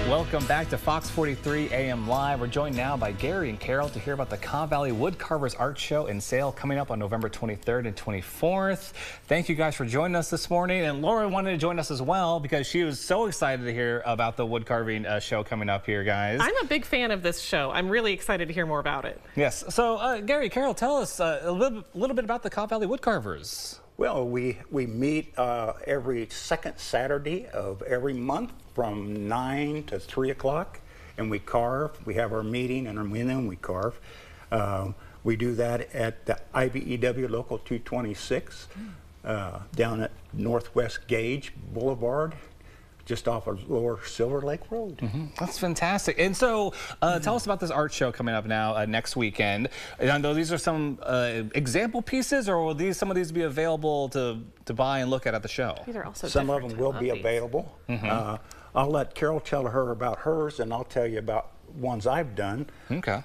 Welcome back to Fox 43 AM Live. We're joined now by Gary and Carol to hear about the Cobb Valley Woodcarvers Art Show and Sale coming up on November 23rd and 24th. Thank you guys for joining us this morning. And Laura wanted to join us as well because she was so excited to hear about the woodcarving show coming up here, guys. I'm a big fan of this show. I'm really excited to hear more about it. Yes. So, Gary, Carol, tell us a little bit about the Cobb Valley Woodcarvers. Well, we meet every second Saturday of every month from 9 to 3 o'clock, and we carve. We have our meeting, and then we carve. We do that at the IBEW Local 226 down at Northwest Gage Boulevard, just off of Lower Silver Lake Road. That's fantastic. And so tell us about this art show coming up now next weekend. And I know these are some example pieces, or will some of these be available to buy and look at the show? These are also some of them will be available. I'll let Carol tell her about hers, and I'll tell you about ones I've done. Okay.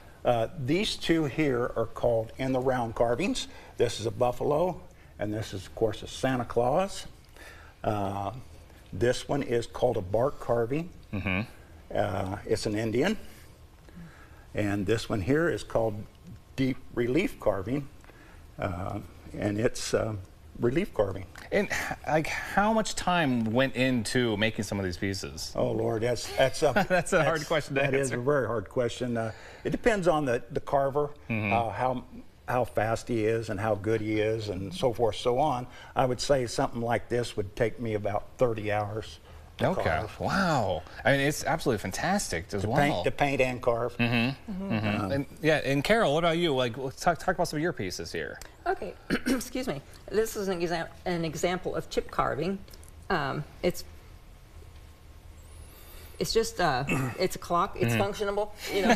These two here are called In the Round carvings. This is a buffalo, and this is, of course, a Santa Claus. This one is called a bark carving. It's an Indian. And this one here is called deep relief carving. And it's relief carving. And like, how much time went into making some of these pieces? Oh Lord, that's that's a hard question to answer. That is a very hard question. It depends on the carver, how fast he is and how good he is and so forth, so on. I would say something like this would take me about 30 hours to carve. Wow. I mean, it's absolutely fantastic as well. To paint and carve. And, yeah, and Carol, what about you? Like, let's talk about some of your pieces here. Okay, excuse me. This is an example of chip carving. It's just it's a clock. It's functionable. You know,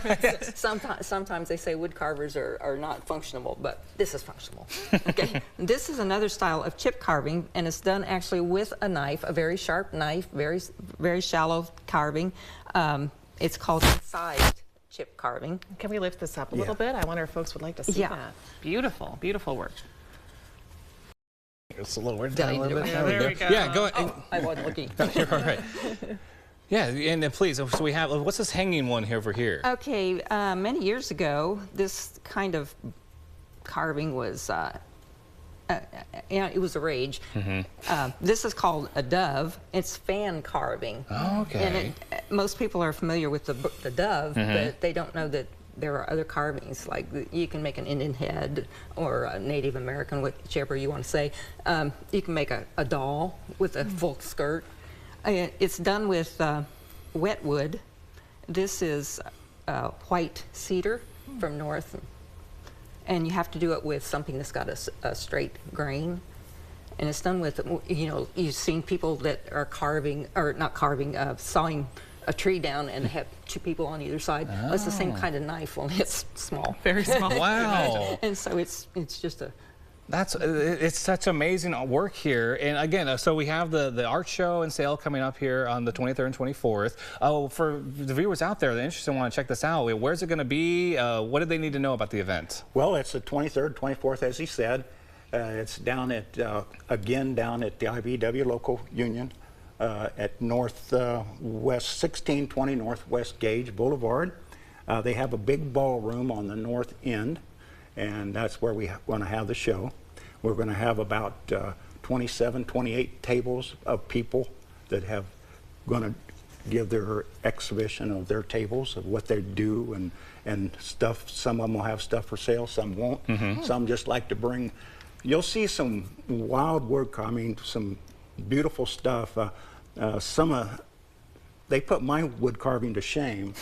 sometimes they say wood carvers are not functionable, but this is functional. Okay, this is another style of chip carving, and it's done actually with a knife, a very sharp knife, very shallow carving. It's called incised chip carving. Can we lift this up a little bit? I wonder if folks would like to see that. Beautiful, beautiful work. It's a little weird. There we go. Yeah, go ahead. Oh, I wasn't looking. You're all right. Yeah, and then please, so we have, what's this hanging one here over here? Okay, many years ago, this kind of carving was, it was a rage. This is called a dove. It's fan carving. Oh, okay. And most people are familiar with the dove, but they don't know that there are other carvings, like you can make an Indian head or a Native American, whichever you want to say. You can make a doll with a full skirt. It's done with wet wood. This is white cedar from north, and you have to do it with something that's got a straight grain. And it's done with, you know, you've seen people that are carving, or not carving, sawing a tree down and have two people on either side. Well, it's the same kind of knife, only it's small. Very small. Wow. And so it's just a... It's such amazing work here. And again, so we have the art show and sale coming up here on the 23rd and 24th. Oh, for the viewers out there that are interested and want to check this out, where's it going to be? What do they need to know about the event? Well, it's the 23rd, 24th, as he said. It's down at, again, down at the IBEW Local Union at Northwest 1620 Northwest Gage Boulevard. They have a big ballroom on the north end, and that's where we want to have the show. We're going to have about 27, 28 tables of people that have going to give their exhibition of their tables, of what they do and stuff. Some of them will have stuff for sale, some won't. Some just like to bring, you'll see some wild work, I mean, some beautiful stuff. They put my wood carving to shame.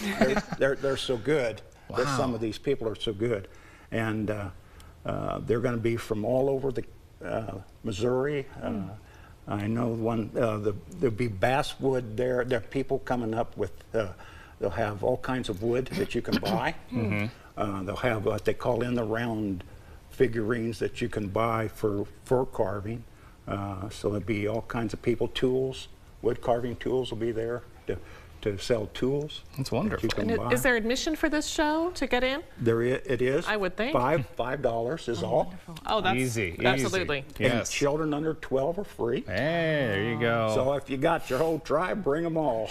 They're so good. Wow. Some of these people are so good. And they're going to be from all over the Missouri. I know one, there'll be basswood there. There are people coming up with, they'll have all kinds of wood that you can buy. They'll have what they call in the round figurines that you can buy for carving. So there'll be all kinds of people, tools, wood carving tools will be there to sell tools. That's wonderful. That you can buy. Is there admission for this show to get in? It is. I would think. $5 is all. Wonderful. Oh, that's Easy. Absolutely. Easy. And Yes. children under 12 are free. Hey, there you go. So if you got your whole tribe, bring them all.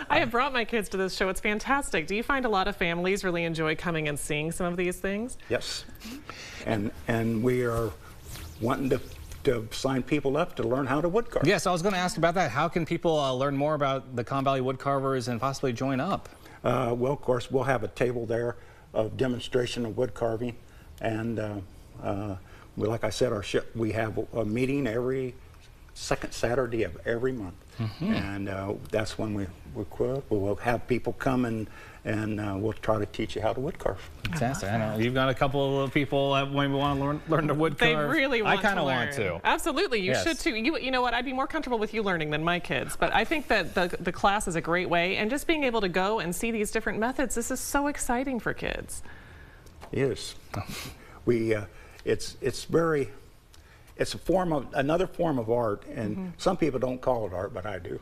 I have brought my kids to this show. It's fantastic. Do you find a lot of families really enjoy coming and seeing some of these things? Yes. And we are wanting to sign people up to learn how to woodcarve. Yes, I was going to ask about that. How can people learn more about the Con Valley Woodcarvers and possibly join up? Well, of course, we'll have a table there of demonstration of wood carving, and like I said, we have a meeting every second Saturday of every month, and that's when we'll have people come and we'll try to teach you how to wood carve. Fantastic. I know you've got a couple of people that maybe want to learn to wood carve. They really want to learn. I kind of want to. Absolutely, you Yes. should too. You know what? I'd be more comfortable with you learning than my kids, but I think that the class is a great way, and just being able to go and see these different methods, this is so exciting for kids. Yes, it's another form of art, and some people don't call it art, but I do.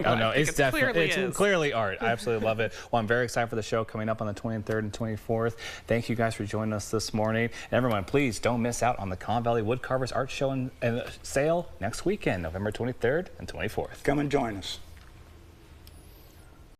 Oh no, it's definitely clearly clearly art. I absolutely love it. Well, I'm very excited for the show coming up on the 23rd and 24th. Thank you guys for joining us this morning. And everyone, please don't miss out on the Con Valley Woodcarvers Art Show and sale next weekend, November 23rd and 24th. Come and join us.